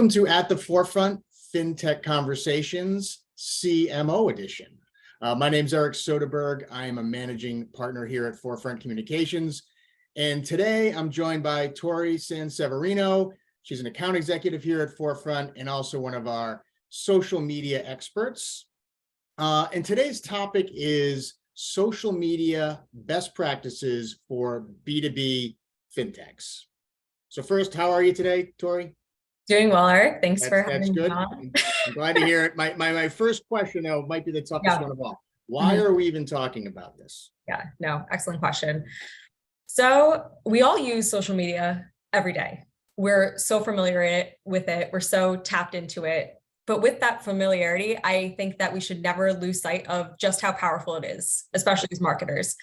Welcome to At the Forefront Fintech Conversations CMO edition. My name is Eric Soderberg. I am a managing partner here at Forefront Communications. And today I'm joined by Tori Sanseverino. She's an account executive here at Forefront and also one of our social media experts. And today's topic is social media best practices for B2B Fintechs. So first, how are you today, Tori? Doing well, Eric. Thanks for having me good. on. I'm glad to hear it. My first question, though, might be the toughest one of all. Why are we even talking about this? Yeah, no, excellent question. So we all use social media every day. We're so familiar with it. We're so tapped into it. But with that familiarity, I think that we should never lose sight of just how powerful it is, especially as marketers.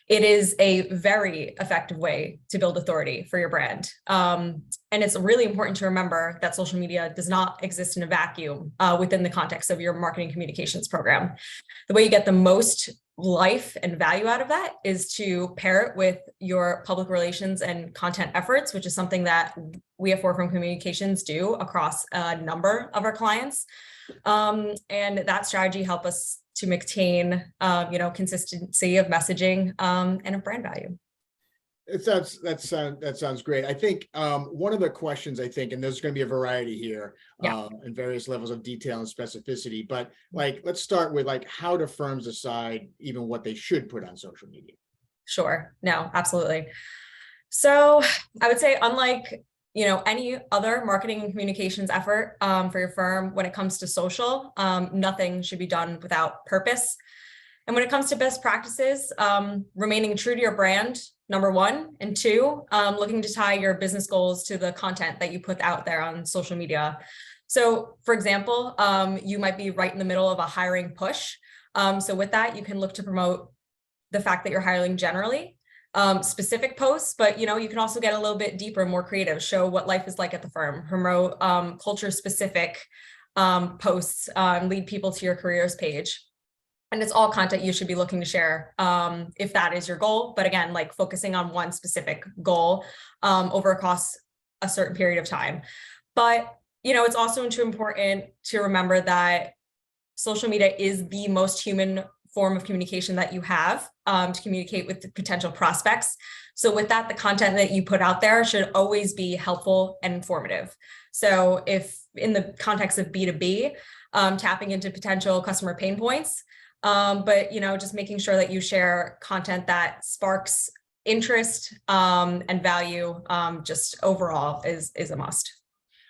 It is a very effective way to build authority for your brand. And it's really important to remember that social media does not exist in a vacuum within the context of your marketing communications program. The way you get the most life and value out of that is to pair it with your public relations and content efforts, which is something that we at Forefront Communications do across a number of our clients. And that strategy helps us to maintain, consistency of messaging and of brand value. That sounds great. I think one of the questions, and there's going to be a variety here and various levels of detail and specificity, but let's start with how do firms decide even what they should put on social media? Sure. No, absolutely. So I would say, unlike any other marketing and communications effort for your firm, when it comes to social, nothing should be done without purpose. And when it comes to best practices, remaining true to your brand, number one, and two, looking to tie your business goals to the content that you put out there on social media. So for example, you might be right in the middle of a hiring push. So with that, you can look to promote the fact that you're hiring generally, specific posts, but you can also get a little bit deeper and more creative, show what life is like at the firm, promote culture specific posts, lead people to your careers page. And it's all content you should be looking to share if that is your goal. But again, focusing on one specific goal across a certain period of time. But it's also important to remember that social media is the most human form of communication that you have to communicate with the potential prospects. So with that, the content that you put out there should always be helpful and informative. So if in the context of B2B, tapping into potential customer pain points, but just making sure that you share content that sparks interest and value just overall is a must.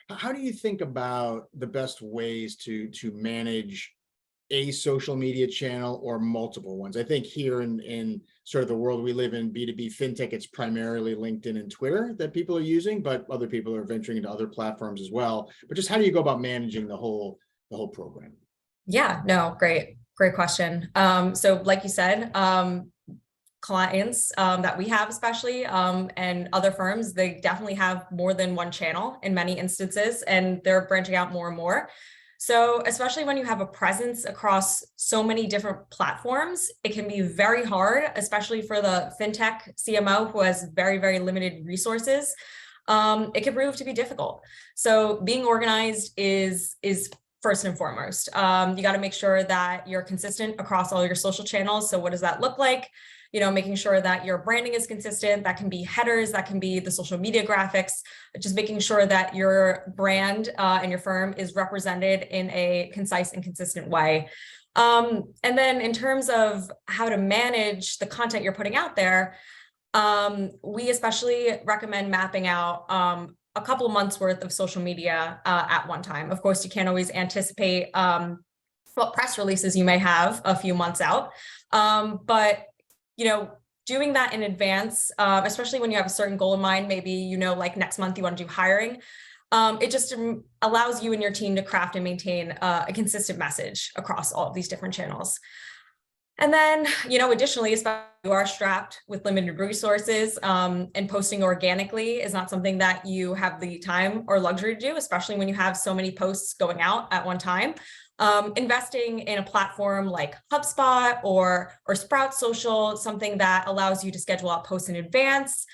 How do you think about the best ways to manage a social media channel or multiple ones? I think here in sort of the world we live in, B2B Fintech, it's primarily LinkedIn and Twitter that people are using, but other people are venturing into other platforms as well. But just how do you go about managing the whole program? Yeah, no, great question. So like you said, clients that we have especially and other firms, they definitely have more than one channel in many instances, and they're branching out more and more. So especially when you have a presence across so many different platforms, it can be very hard, especially for the fintech CMO who has very, very limited resources. It can prove to be difficult. So being organized is first and foremost. You got to make sure that you're consistent across all your social channels. So what does that look like? Making sure that your branding is consistent. That can be headers, that can be the social media graphics, just making sure that your brand and your firm is represented in a concise and consistent way. And then in terms of how to manage the content you're putting out there, we especially recommend mapping out a couple of months worth of social media at one time. Of course, you can't always anticipate what press releases you may have a few months out, but doing that in advance, especially when you have a certain goal in mind, maybe, next month you want to do hiring, it just allows you and your team to craft and maintain a consistent message across all of these different channels. And then, additionally, especially if you are strapped with limited resources and posting organically is not something that you have the time or luxury to do, especially when you have so many posts going out at one time. Investing in a platform like HubSpot or Sprout Social, something that allows you to schedule out posts in advance,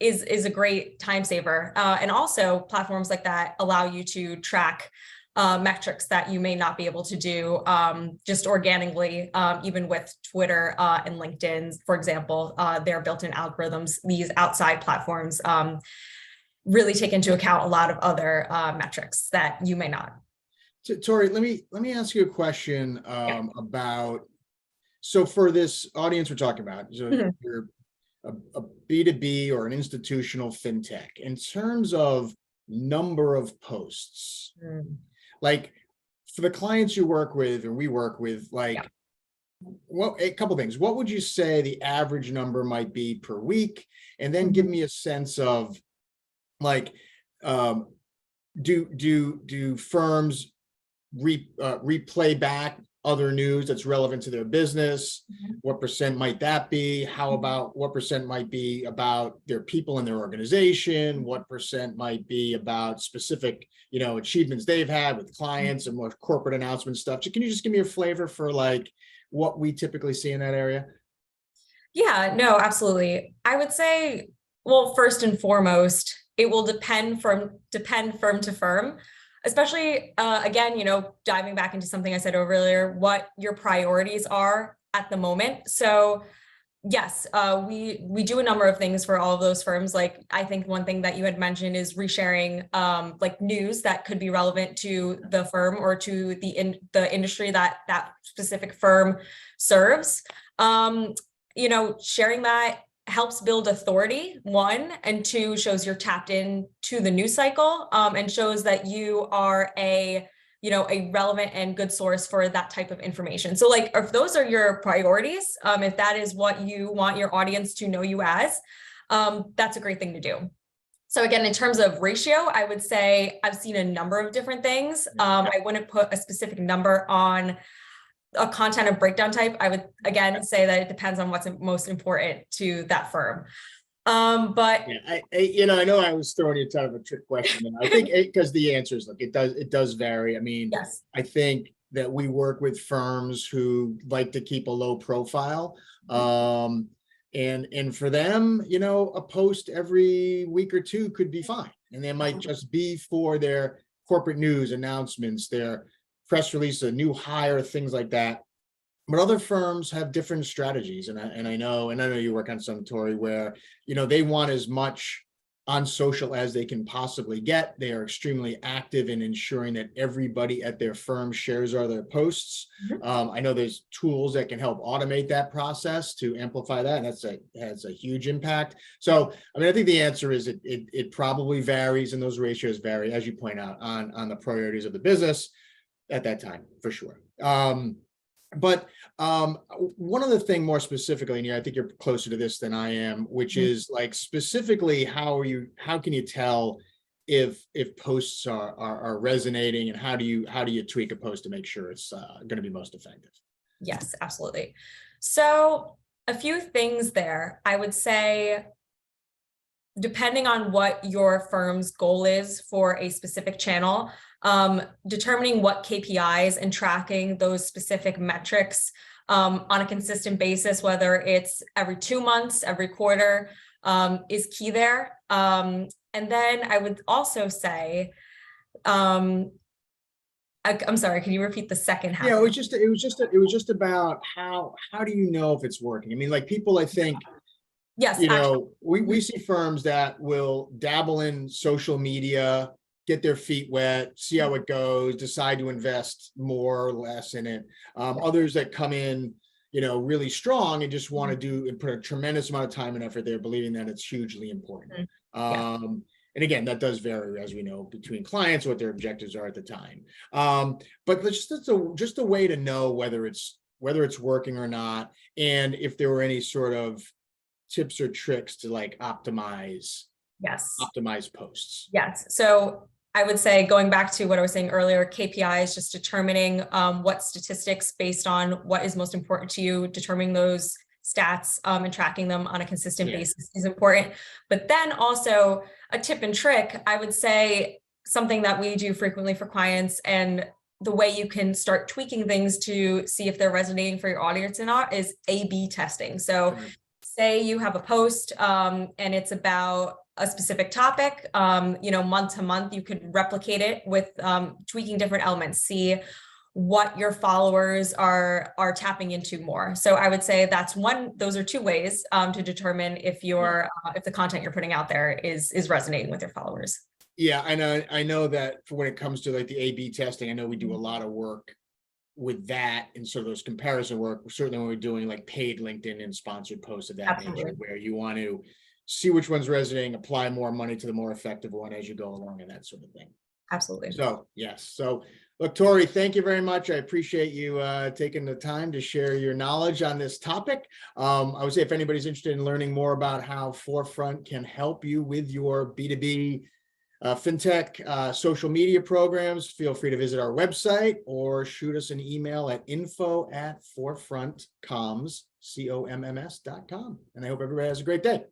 is a great time saver. And also platforms like that allow you to track metrics that you may not be able to do just organically, even with Twitter and LinkedIn, for example. Their built-in algorithms, these outside platforms really take into account a lot of other metrics that you may not. Tori, let me ask you a question about, so for this audience we're talking about, so you're a B2B or an institutional fintech, in terms of number of posts, like for the clients you work with or we work with, like what, a couple things, what would you say the average number might be per week? And then give me a sense of like, do firms replay back other news that's relevant to their business? What percent might that be? How about what percent might be about their people in their organization? What percent might be about specific, achievements they've had with clients and more corporate announcement stuff? So can you just give me a flavor for like what we typically see in that area? Yeah, no, absolutely. I would say, well, first and foremost, it will depend firm to firm, especially, again, diving back into something I said earlier, what your priorities are at the moment. So yes, we do a number of things for all of those firms. Like, I think one thing that you had mentioned is resharing like news that could be relevant to the firm or to the industry that specific firm serves. Sharing that helps build authority, one, and two, shows you're tapped in to the news cycle, and shows that you are a relevant and good source for that type of information. So like, if those are your priorities, if that is what you want your audience to know you as, that's a great thing to do. So again, in terms of ratio, I would say I've seen a number of different things. I wouldn't put a specific number on a content or breakdown type. I would again say that it depends on what's most important to that firm. But yeah, I know I was throwing you kind of a trick question, and I think because the answer is, look, it does vary. I mean, yes, I think that we work with firms who like to keep a low profile, and for them, a post every week or two could be fine, and they might just be for their corporate news announcements, their press release, a new hire, things like that. But other firms have different strategies, and I know you work on some, Tori, where they want as much on social as they can possibly get. They are extremely active in ensuring that everybody at their firm shares all their posts. I know there's tools that can help automate that process to amplify that, and has a huge impact. So, I mean, I think the answer is it probably varies, and those ratios vary, as you point out, on the priorities of the business at that time, for sure. But one other thing more specifically, and I think you're closer to this than I am, which is like specifically how can you tell if posts are resonating, and how do you tweak a post to make sure it's going to be most effective? Yes, absolutely. So a few things there. I would say, depending on what your firm's goal is for a specific channel, determining what KPIs and tracking those specific metrics on a consistent basis, whether it's every 2 months, every quarter, is key there. And then I would also say, I'm sorry, can you repeat the second half? Yeah, it was just about how do you know if it's working? I mean, like, people, I think, yes, we see firms that will dabble in social media, get their feet wet, see how it goes, decide to invest more or less in it. Others that come in, really strong and just want to do and put a tremendous amount of time and effort there, believing that it's hugely important. And again, that does vary, as we know, between clients, what their objectives are at the time. But that's just a way to know whether it's working or not, and if there were any sort of tips or tricks to like optimize posts. Yes. So I would say, going back to what I was saying earlier, KPIs, just determining what statistics based on what is most important to you, determining those stats and tracking them on a consistent basis is important. But then also a tip and trick, I would say, something that we do frequently for clients, and the way you can start tweaking things to see if they're resonating for your audience or not, is A/B testing. So say you have a post and it's about a specific topic, month to month, you could replicate it with tweaking different elements, see what your followers are tapping into more. So I would say those are two ways to determine if if the content you're putting out there is resonating with your followers. Yeah, I know that for when it comes to like the A/B testing, I know we do a lot of work with that and sort of those comparison work, certainly when we're doing like paid LinkedIn and sponsored posts of that Absolutely. nature, where you want to see which one's resonating, apply more money to the more effective one as you go along and that sort of thing. Absolutely. So, yes. So look, Tori, thank you very much. I appreciate you taking the time to share your knowledge on this topic. I would say if anybody's interested in learning more about how Forefront can help you with your B2B Fintech social media programs, feel free to visit our website or shoot us an email at info@forefrontcoms.com. And I hope everybody has a great day.